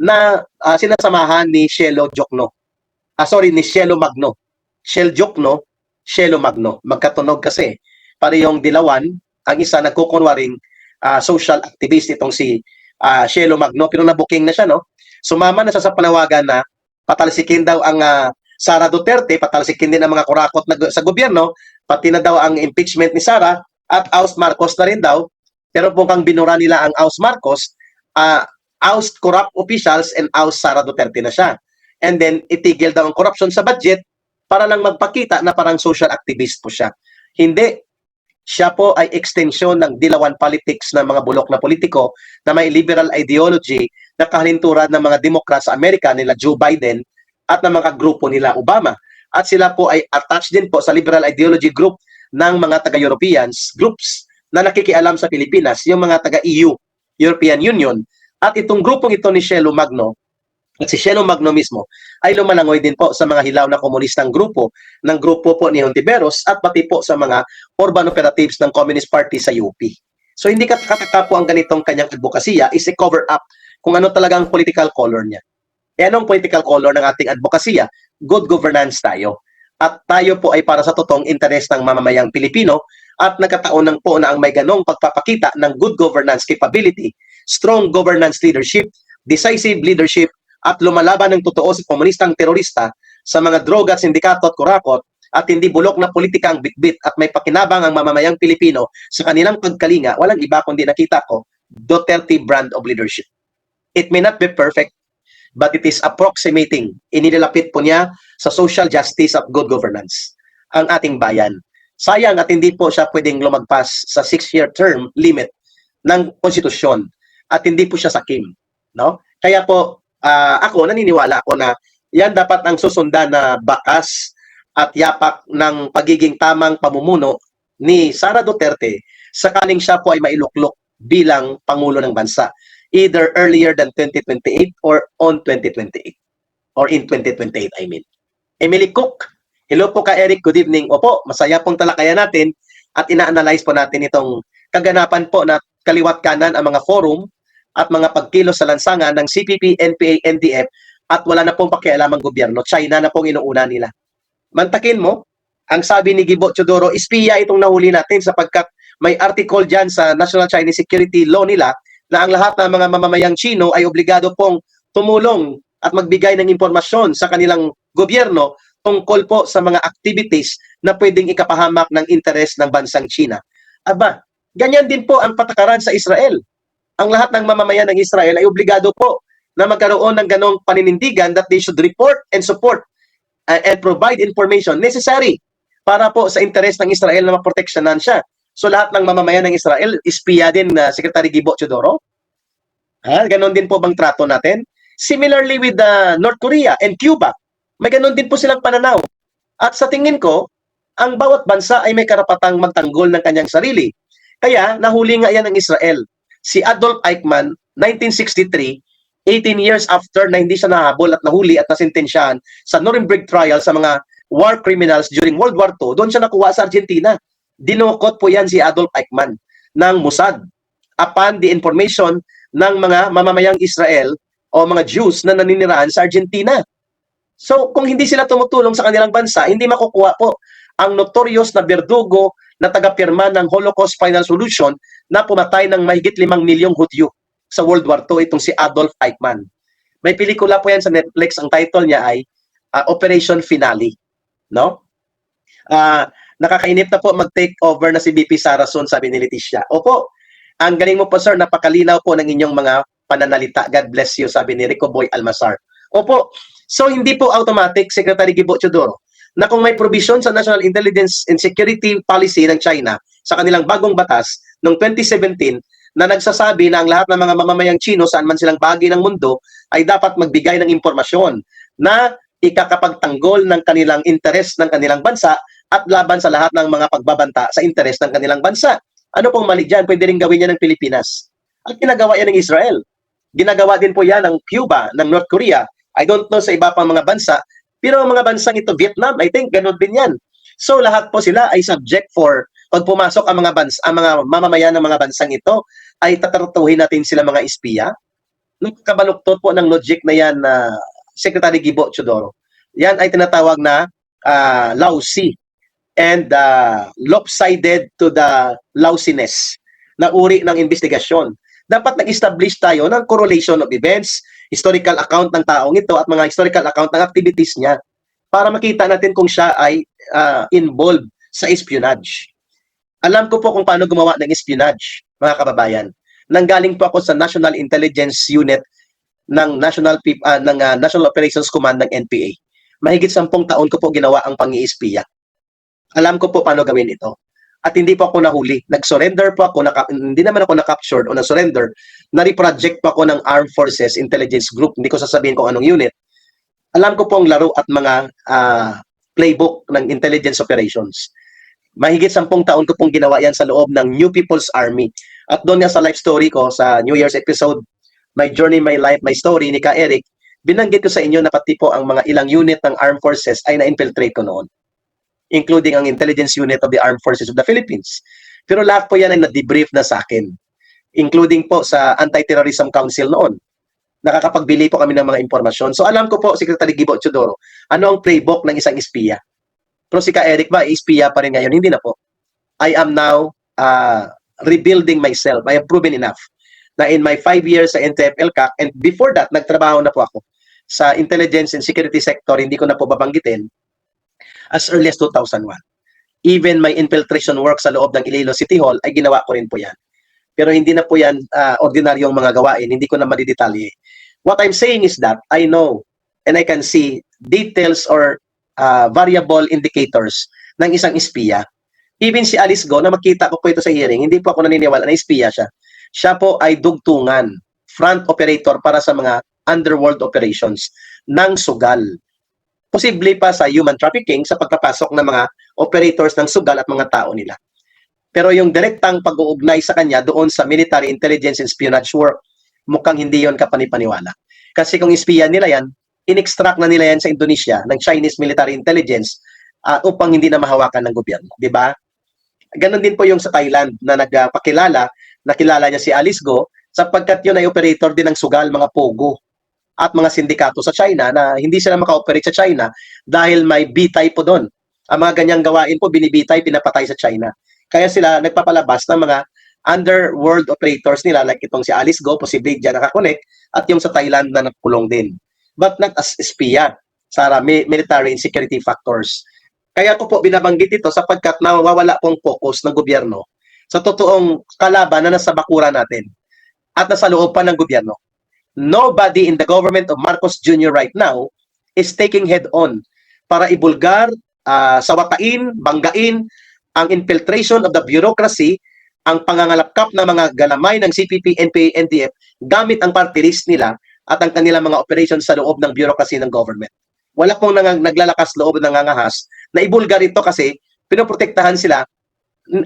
na sinasamahan ni Cielo Jokno. Ni Cielo Magno. Cielo Jokno, Cielo Magno. Magkatunog kasi. Parehong dilawan, ang isa nagkukunwaring social activist itong si Cielo Magno, pero nabuking na siya, no? Sumama na siya sa panawagan na patalsikin daw ang Sara Duterte, patalsikin din ang mga kurakot sa gobyerno, pati na daw ang impeachment ni Sara, at oust Marcos na rin daw. Pero mukhang binura nila ang oust Marcos, oust corrupt officials and oust Sara Duterte na siya. And then, itigil daw ang corruption sa budget para lang magpakita na parang social activist po siya. Hindi. Siya po ay extension ng dilawan politics ng mga bulok na politiko na may liberal ideology na kahalinturan ng mga Democrats sa Amerika nila Joe Biden at ng mga grupo nila Obama. At sila po ay attached din po sa liberal ideology group ng mga taga-Europeans groups na nakikialam sa Pilipinas, yung mga taga-EU, European Union. At itong grupong ito ni Cielo Magno, at si Cielo Magno mismo, ay lumalangoy din po sa mga hilaw na komunistang grupo ng grupo po ni Hontiveros at pati po sa mga urban operatives ng Communist Party sa UP. So hindi kataka po ang ganitong kanyang advokasya is a cover up kung ano talagang political color niya. E anong political color ng ating advokasya? Good governance tayo. At tayo po ay para sa totoong interes ng mamamayang Pilipino at nagkataon lang po na ang may ganong pagpapakita ng good governance capability, strong governance leadership, decisive leadership, at lumalaban ng totoo sa komunistang terorista sa mga droga at sindikato at kurakot at hindi bulok na politika ang bitbit at may pakinabang ang mamamayang Pilipino sa kanilang pagkalinga, walang iba kundi nakita ko, Duterte brand of leadership. It may not be perfect, but it is approximating. Inilapit po niya sa social justice at good governance ang ating bayan. Sayang at hindi po siya pwedeng lumagpas sa 6-year term limit ng konstitusyon at hindi po siya sakim. No? Kaya po, ako naniniwala ako na yan dapat ang susundan na bakas at yapak ng pagiging tamang pamumuno ni Sara Duterte sakaling siya po ay mailuklok bilang Pangulo ng Bansa. Either earlier than 2028 or on 2028. Or in 2028, I mean. Emily Cook, hello po ka Eric, good evening. Opo, masaya pong talakayan natin at ina-analyze po natin itong kaganapan po na kaliwat kanan ang mga forum at mga pagkilos sa lansangan ng CPP, NPA, NDF at wala na pong pakialam ang gobyerno. China na pong inuuna nila. Mantakin mo, ang sabi ni Gibo Chodoro, espiya itong nahuli natin sapagkat may article dyan sa National Chinese Security Law nila na ang lahat ng mga mamamayang Chino ay obligado pong tumulong at magbigay ng impormasyon sa kanilang gobyerno tungkol po sa mga activities na pwedeng ikapahamak ng interes ng bansang China. Aba, ganyan din po ang patakaran sa Israel. Ang lahat ng mamamayan ng Israel ay obligado po na magkaroon ng ganong paninindigan that they should report and support and provide information necessary para po sa interes ng Israel na maproteksyonan siya. So lahat ng mamamayan ng Israel, espiya din na Secretary Gibo Chodoro? Ganon din po bang trato natin? Similarly with North Korea and Cuba, may ganon din po silang pananaw. At sa tingin ko, ang bawat bansa ay may karapatang magtanggol ng kanyang sarili. Kaya nahuli nga yan ng Israel. Si Adolf Eichmann, 1963, 18 years after na hindi siya nahabol at nahuli at nasintensyahan sa Nuremberg trial sa mga war criminals during World War II, doon siya nakuha sa Argentina. Dinukot po yan si Adolf Eichmann ng Mossad upon the information ng mga mamamayang Israel o mga Jews na naninirahan sa Argentina. So kung hindi sila tumutulong sa kanilang bansa, hindi makukuha po ang notorious na berdugo na tagapirma ng Holocaust Final Solution na pumatay ng mahigit 5 milyong Hudyo sa World War II, itong si Adolf Eichmann. May pelikula po yan sa Netflix, ang title niya ay Operation Finale. No? Nakakainip na po mag-take over na si BP Sarason, sabi ni Leticia. Opo, ang galing mo po sir, napakalinaw po ng inyong mga pananalita. God bless you, sabi ni Rico Boy Almazar. Opo, so hindi po automatic, Secretary Gibo Chodoro, na kung may provision sa National Intelligence and Security Policy ng China sa kanilang bagong batas noong 2017 na nagsasabi na ang lahat ng mga mamamayang Chino saan man silang bahagi ng mundo ay dapat magbigay ng impormasyon na ikakapagtanggol ng kanilang interes ng kanilang bansa at laban sa lahat ng mga pagbabanta sa interes ng kanilang bansa. Ano pong mali dyan? Pwede rin gawin yan ng Pilipinas. At ginagawa yan ng Israel. Ginagawa din po yan ng Cuba, ng North Korea. I don't know sa iba pang mga bansa. Pero ang mga bansang ito, Vietnam, I think, ganun din yan. So lahat po sila ay subject for, pag pumasok ang mga bansa, ang mga mamamayan ng mga bansang ito, ay tataratuhin natin sila mga espiya. Nagkabaluktot po ng logic na yan na Secretary Gibo Chodoro. Yan ay tinatawag na lousy and lopsided to the lousiness na uri ng investigasyon. Dapat nag-establish tayo ng correlation of events, historical account ng taong ito at mga historical account ng activities niya para makita natin kung siya ay involved sa espionage. Alam ko po kung paano gumawa ng espionage, mga kababayan. Nanggaling po ako sa National Intelligence Unit ng National Operations Command ng NPA. Mahigit 10 taon ko po ginawa ang pang-iispiya. Alam ko po paano gawin ito. At hindi po ako nahuli. Nag-surrender po ako, hindi naman ako na-captured o na-surrender. Na-reproject po ako ng Armed Forces Intelligence Group. Hindi ko sasabihin kung anong unit. Alam ko po ang laro at mga playbook ng intelligence operations. Mahigit 10 taon ko pong ginawa yan sa loob ng New People's Army. At doon nga sa life story ko, sa New Year's episode, My Journey, My Life, My Story ni Ka Eric, binanggit ko sa inyo na pati po ang mga ilang unit ng Armed Forces ay na-infiltrate ko noon, including ang intelligence unit of the Armed Forces of the Philippines. Pero lahat po yan ay na-debrief na sa akin, including po sa Anti-Terrorism Council noon. Nakakapagbili po kami ng mga impormasyon. So alam ko po, Secretary Gibo Chodoro, ano ang playbook ng isang espiya. Pero si Ka Eric ba, espiya pa rin ngayon? Hindi na po. I am now rebuilding myself. I have proven enough na in my 5 years sa NTF-ELCAC, and before that, nagtrabaho na po ako sa intelligence and security sector, hindi ko na po babanggitin, as early as 2001. Even my infiltration work sa loob ng Iloilo City Hall ay ginawa ko rin po yan. Pero hindi na po yan ordinaryong mga gawain, hindi ko na madidetalye. What I'm saying is that I know and I can see details or variable indicators ng isang espiya. Even si Alice Go, na makita ko po ito sa hearing, hindi po ako naniniwala na espiya siya. Siya po ay dugtungan, front operator para sa mga underworld operations ng sugal. Posible pa sa human trafficking sa pagpapasok ng mga operators ng sugal at mga tao nila. Pero yung direktang pag-uugnay sa kanya doon sa military intelligence and espionage work, mukhang hindi yon kapanipaniwala. Kasi kung espiya nila yan, in-extract na nila yan sa Indonesia ng Chinese military intelligence upang hindi na mahawakan ng gobyerno. Di ba? Ganon din po yung sa Thailand na nagpakilala, nakilala niya si Alice Go sapagkat yun ay operator din ng sugal, mga pogo at mga sindikato sa China na hindi sila maka-operate sa China dahil may bitay po doon. Ang mga ganyang gawain po, binibitay, pinapatay sa China. Kaya sila nagpapalabas ng mga underworld operators nila like itong si Alice Go, posible dyan nakakonect, at yung sa Thailand na nakulong din. But not as espiya sa military and security factors. Kaya ko po binabanggit ito sapagkat nawawala pong focus ng gobyerno sa totoong kalaban na nasa bakura natin at nasa loob pa ng gobyerno. Nobody in the government of Marcos Jr. right now is taking head-on para ibulgar, sawatain, banggain ang infiltration of the bureaucracy, ang pangangalapkap na mga galamay ng CPP, NPA, NDF gamit ang party list nila at ang kanilang mga operations sa loob ng bureaucracy ng government. Wala pong naglalakas loob ng nangangahas na ibulgar ito kasi pinoprotektahan sila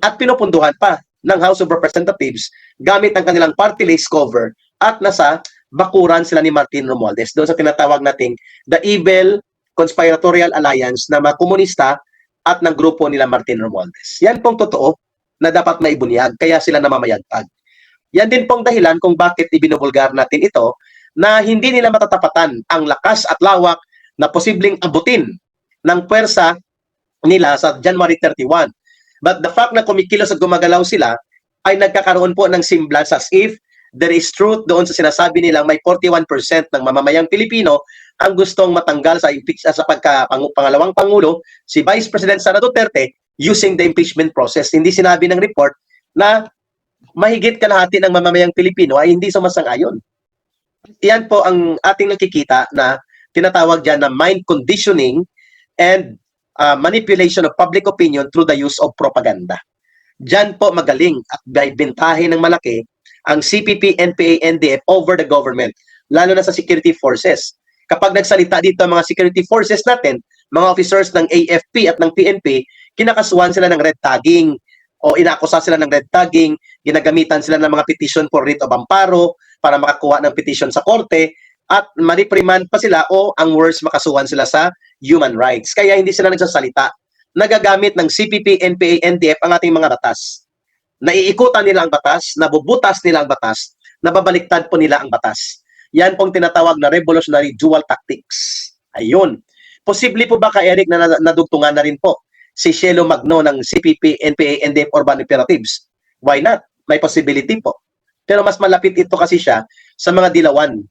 at pinupunduhan pa ng House of Representatives gamit ang kanilang party list cover at nasa bakuran sila ni Martin Romualdez doon sa tinatawag nating the evil conspiratorial alliance na mga komunista at ng grupo nila Martin Romualdez. Yan pong totoo na dapat maibunyag kaya sila namamayagpag. Yan din pong dahilan kung bakit ibinubulgar natin ito na hindi nila matatapatan ang lakas at lawak na posibleng abutin ng pwersa nila sa January 31. But the fact na kumikilos at gumagalaw sila ay nagkakaroon po ng semblance as if there is truth doon sa sinasabi nilang may 41% ng mamamayang Pilipino ang gustong matanggal sa pagka-pangalawang Pangulo, si Vice President Sara Duterte, using the impeachment process. Hindi sinabi ng report na mahigit kalahati ng mamamayang Pilipino ay hindi sumasang-ayon. Iyan po ang ating nakikita na tinatawag dyan na mind conditioning and manipulation of public opinion through the use of propaganda. Diyan po magaling at bentahin ng malaki ang CPP, NPA, NDF over the government, lalo na sa security forces. Kapag nagsalita dito ang mga security forces natin, mga officers ng AFP at ng PNP, kinakasuhan sila ng red tagging o inaakusa sila ng red tagging, ginagamitan sila ng mga petition for writ of amparo para makakuha ng petition sa korte, at maripriman pa sila o ang worst makasuhan sila sa human rights. Kaya hindi sila nagsasalita. Nagagamit ng CPP, NPA, NDF ang ating mga batas. Naiikutan nila ang batas, nabubutas nila ang batas, nababaliktad po nila ang batas. Yan pong tinatawag na revolutionary dual tactics. Ayun. Posible po ba ka Eric na nadugtungan na rin po si Cielo Magno ng CPP, NPA, NDF Urban Operatives? Why not? May possibility po. Pero mas malapit ito kasi siya sa mga dilawan.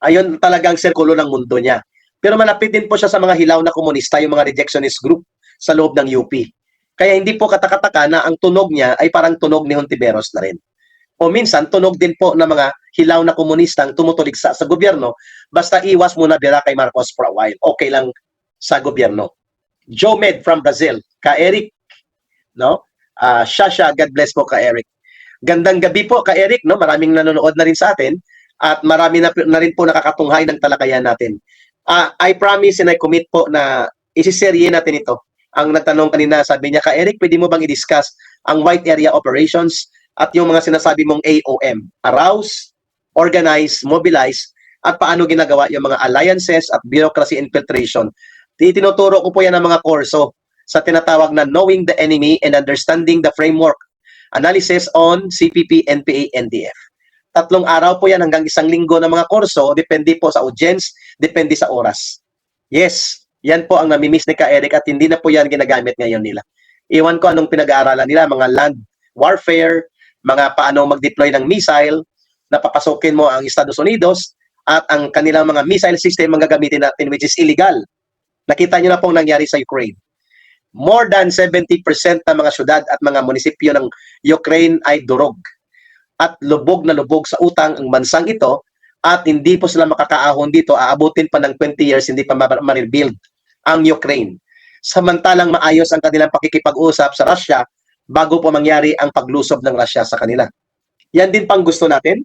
Ayun talagang sirkulo ng mundo niya. Pero malapit din po siya sa mga hilaw na komunista, yung mga rejectionist group sa loob ng UP. Kaya hindi po katakataka na ang tunog niya ay parang tunog ni Hontiveros na rin. O minsan, tunog din po ng mga hilaw na komunistang tumutuligsa sa gobyerno, basta iwas muna dira kay Marcos for a while. Okay lang sa gobyerno. Joe Med from Brazil, ka Eric, no? Shasha, God bless po ka Eric. Gandang gabi po ka Eric, no? Maraming nanonood na rin sa atin at marami na rin po nakakatunghay ng talakayan natin. I promise and I commit po na isiserye natin ito. Ang nagtanong kanina, sabi niya, ka Eric, pwede mo bang i-discuss ang white area operations at yung mga sinasabi mong AOM, arouse, organize, mobilize, at paano ginagawa yung mga alliances at bureaucracy infiltration. Tinuturo ko po yan ng mga kurso sa tinatawag na Knowing the Enemy and Understanding the Framework, Analysis on CPP, NPA, NDF. 3 araw po yan hanggang 1 linggo ng mga kurso, depende po sa audience, depende sa oras. Yes, yan po ang namimiss ni Ka Eric at hindi na po yan ginagamit ngayon nila. Iwan ko anong pinag-aaralan nila, mga land warfare, mga paano mag-deploy ng missile, na papasukin mo ang Estados Unidos, at ang kanilang mga missile system ang gagamitin natin which is illegal. Nakita nyo na pong nangyari sa Ukraine. More than 70% ng mga syudad at mga munisipyo ng Ukraine ay durog. At lubog na lubog sa utang ang bansang ito at hindi po sila makakaahon dito, aabutin pa ng 20 years, hindi pa ma-rebuild ang Ukraine. Samantalang maayos ang kanilang pakikipag-usap sa Russia bago po mangyari ang paglusob ng Russia sa kanila. Yan din pang gusto natin,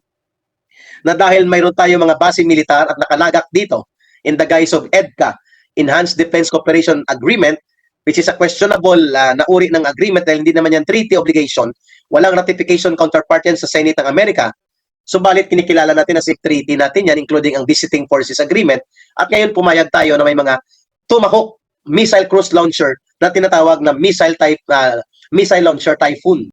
na dahil mayroon tayo mga base militar at nakalagak dito in the guise of EDCA, Enhanced Defense Cooperation Agreement, which is a questionable na uri ng agreement dahil hindi naman yan treaty obligation, walang ratification counterpart yan sa Senate ng Amerika, subalit kinikilala natin na si treaty natin yan, including ang Visiting Forces Agreement, at ngayon pumayag tayo na may mga Tomahawk missile cruise launcher na tinatawag na missile launcher Typhoon.